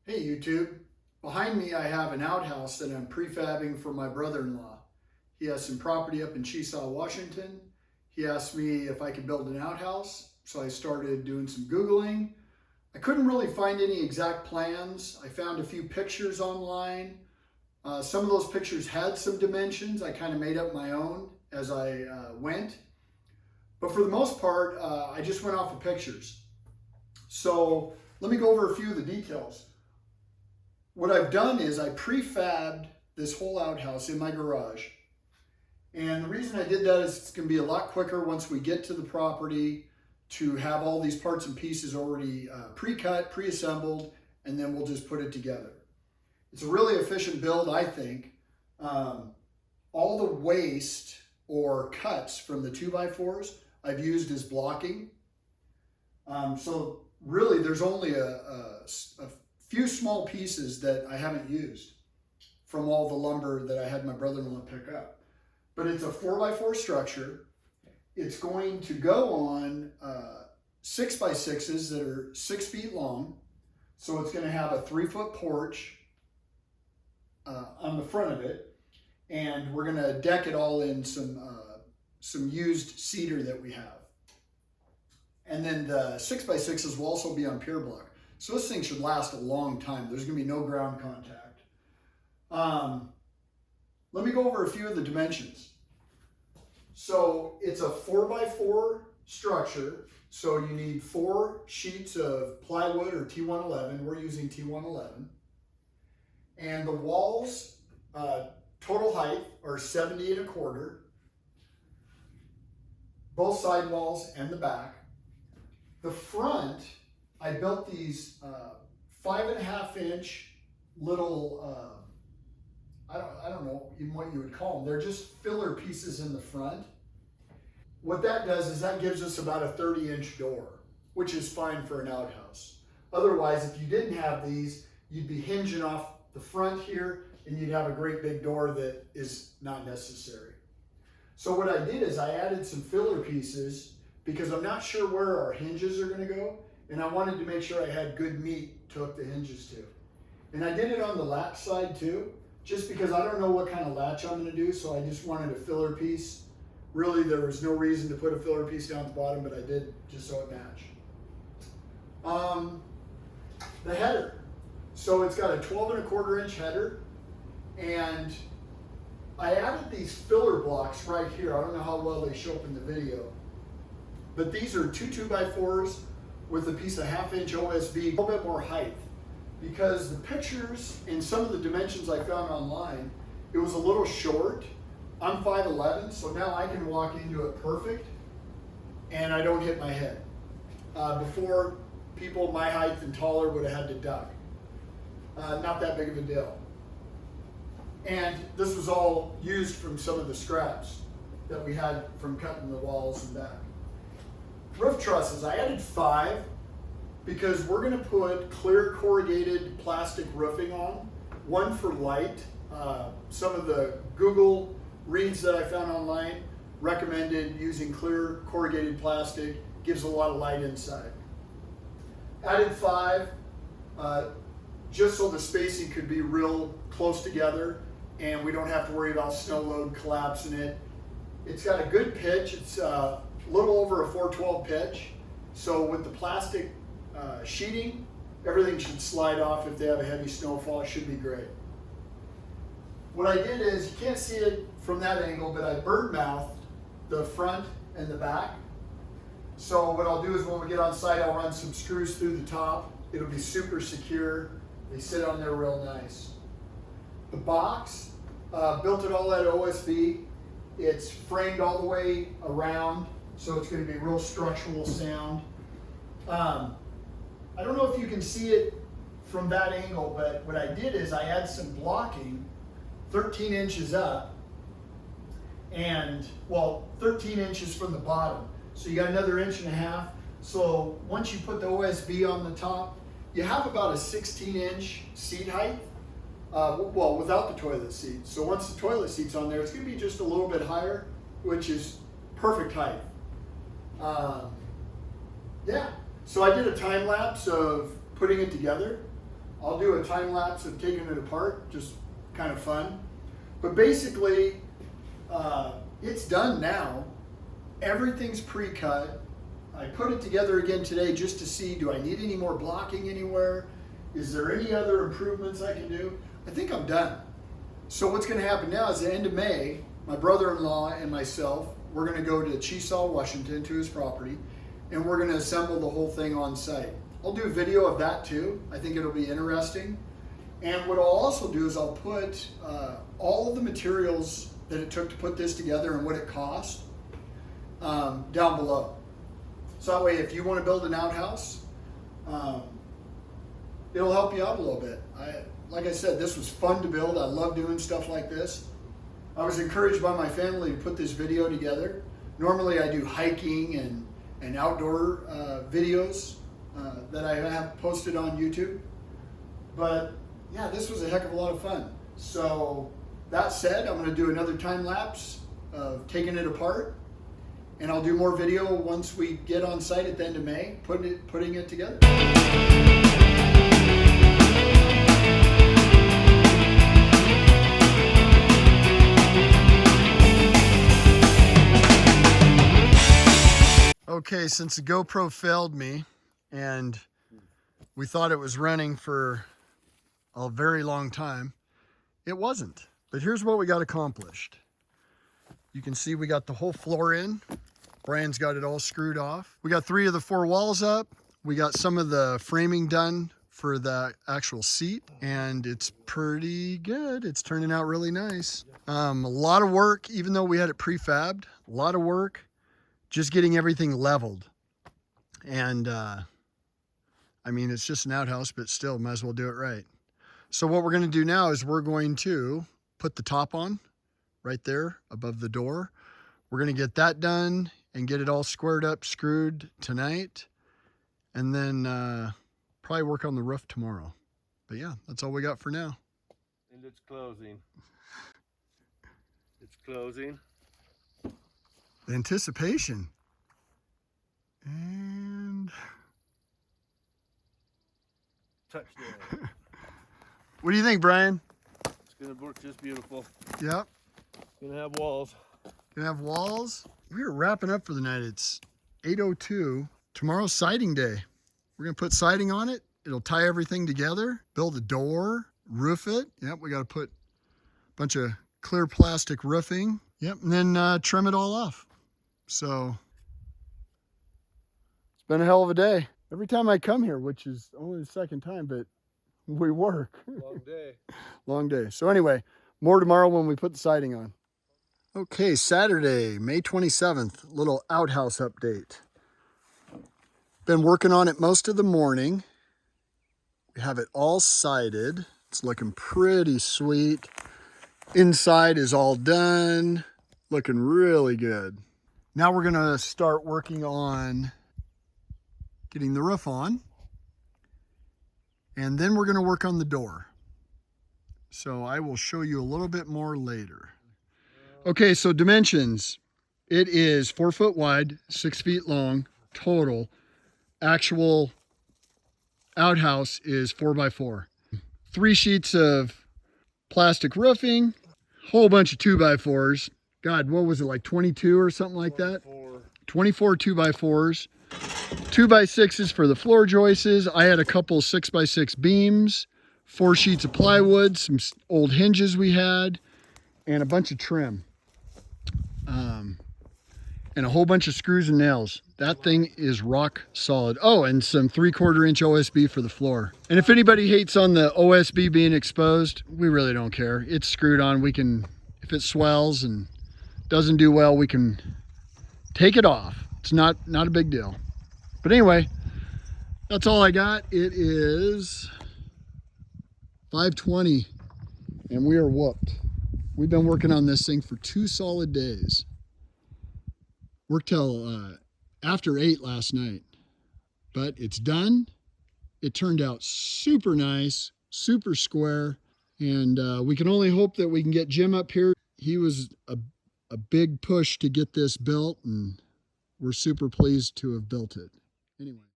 Hey YouTube, behind me I have an outhouse that I'm prefabbing for my brother-in-law. He has some property up in Chesaw, Washington. He asked me if I could build an outhouse, so I started doing some Googling. I couldn't really find any exact plans. I found a few pictures online. Some of those pictures had some dimensions. I kind of made up my own as I went. But for the most part, I just went off of pictures. So let me go over a few of the details. What I've done is I prefabbed this whole outhouse in my garage. And the reason I did that is it's going to be a lot quicker once we get to the property to have all these parts and pieces already pre-cut, pre-assembled, and then we'll just put it together. It's a really efficient build, I think. All the waste or cuts from the 2x4s I've used as blocking. So really there's only a few small pieces that I haven't used from all the lumber that I had my brother-in-law pick up. But it's a 4x4 structure. It's going to go on 6x6s that are 6 feet long. So it's going to have a 3-foot porch on the front of it. And we're going to deck it all in some used cedar that we have. And then the 6x6s will also be on pier block. So this thing should last a long time. There's going to be no ground contact. Let me go over a few of the dimensions. So it's a 4x4 structure. So you need 4 sheets of plywood or T111. We're using T111. And the walls, total height, are 70 1/4. Both side walls and the back. The front, I built these 5.5 inch little, I don't know even what you would call them. They're just filler pieces in the front. What that does is that gives us about a 30-inch door, which is fine for an outhouse. Otherwise, if you didn't have these, you'd be hinging off the front here and you'd have a great big door that is not necessary. So what I did is I added some filler pieces because I'm not sure where our hinges are going to go. And I wanted to make sure I had good meat to hook the hinges to. And I did it on the latch side too, just because I don't know what kind of latch I'm going to do, so I just wanted a filler piece. Really, there was no reason to put a filler piece down at the bottom, but I did just so it matched. The header. So it's got a 12 1/4 inch header, and I added these filler blocks right here. I don't know how well they show up in the video, but these are 2 2x4s with a piece of 1/2 inch OSB, a little bit more height. Because the pictures and some of the dimensions I found online, it was a little short. I'm 5'11", so now I can walk into it perfect and I don't hit my head. Before, people my height and taller would have had to duck. Not that big of a deal. And this was all used from some of the scraps that we had from cutting the walls and back. Roof trusses, I added 5 because we're going to put clear corrugated plastic roofing on, one for light. Some of the Google reads that I found online recommended using clear corrugated plastic, gives a lot of light inside. Added 5 just so the spacing could be real close together and we don't have to worry about snow load collapsing it. It's got a good pitch. It's a little over a 412 pitch. So with the plastic sheeting, everything should slide off if they have a heavy snowfall. It should be great. What I did is, you can't see it from that angle, but I bird mouthed the front and the back. So what I'll do is when we get on site, I'll run some screws through the top. It'll be super secure. They sit on there real nice. The box, built it all out of OSB. It's framed all the way around, so it's going to be real structural sound. I don't know if you can see it from that angle, but what I did is I had some blocking 13 inches up and, well, 13 inches from the bottom. So you got another 1.5 inches. So once you put the OSB on the top, you have about a 16-inch seat height. Well, without the toilet seat. So once the toilet seat's on there, it's going to be just a little bit higher, which is perfect height. Yeah, so I did a time lapse of putting it together. I'll do a time lapse of taking it apart, just kind of fun. But basically, it's done now. Everything's pre-cut. I put it together again today just to see, do I need any more blocking anywhere? Is there any other improvements I can do? I think I'm done. So what's going to happen now is the end of May, my brother-in-law and myself, we're going to go to Chesaw, Washington, to his property, and we're going to assemble the whole thing on site. I'll do a video of that too. I think it'll be interesting. And what I'll also do is I'll put all of the materials that it took to put this together and what it cost down below. So that way, if you want to build an outhouse, it'll help you out a little bit. Like I said, this was fun to build. I love doing stuff like this. I was encouraged by my family to put this video together. Normally I do hiking and outdoor videos that I have posted on YouTube. But yeah, this was a heck of a lot of fun. So that said, I'm going to do another time lapse of taking it apart. And I'll do more video once we get on site at the end of May, putting it together. Okay, since the GoPro failed me and we thought it was running for a very long time, it wasn't. But here's what we got accomplished. You can see we got the whole floor in. Brian's got it all screwed off. We got 3 of the 4 walls up. We got some of the framing done for the actual seat, and it's pretty good. It's turning out really nice. A lot of work, even though we had it prefabbed, a lot of work just getting everything leveled. And I mean, it's just an outhouse, but still might as well do it right. So what we're gonna do now is we're going to put the top on right there above the door. We're gonna get that done and get it all squared up, screwed tonight, and then probably work on the roof tomorrow. But yeah, that's all we got for now. And it's closing. It's closing. The anticipation. And Touchdown. what do you think, Brian? It's gonna work just beautiful. Yep. It's gonna have walls. Gonna have walls. We are wrapping up for the night. It's 8:02. Tomorrow's siding day. We're gonna put siding on it. It'll tie everything together, build a door, roof it. Yep, we gotta put a bunch of clear plastic roofing. Yep, and then trim it all off. So it's been a hell of a day. Every time I come here, which is only the second time, but we work. Long day. Long day. So anyway, more tomorrow when we put the siding on. Okay, Saturday, May 27th, little outhouse update. Been working on it most of the morning. We have it all sided. It's looking pretty sweet. Inside is all done. Looking really good. Now we're gonna start working on getting the roof on. And then we're gonna work on the door. So I will show you a little bit more later. Okay, so dimensions. It is 4 foot wide, 6 feet long, total. Actual outhouse is 4x4. 3 sheets of plastic roofing, whole bunch of 2x4s. God, what was it, like 22 or something like that? 24 2x4s. 2x6s for the floor joists. I had a couple 6x6 beams, 4 sheets of plywood, some old hinges we had, and a bunch of trim. And a whole bunch of screws and nails. That thing is rock solid. Oh, and some 3/4 inch OSB for the floor. And if anybody hates on the OSB being exposed, we really don't care. It's screwed on. We can, if it swells and doesn't do well, we can take it off. It's not a big deal. But anyway, that's all I got. It is 5:20 and we are whooped. We've been working on this thing for 2 solid days. Worked till after 8 last night, but it's done. It turned out super nice, super square, and we can only hope that we can get Jim up here. He was a big push to get this built, and we're super pleased to have built it. Anyway.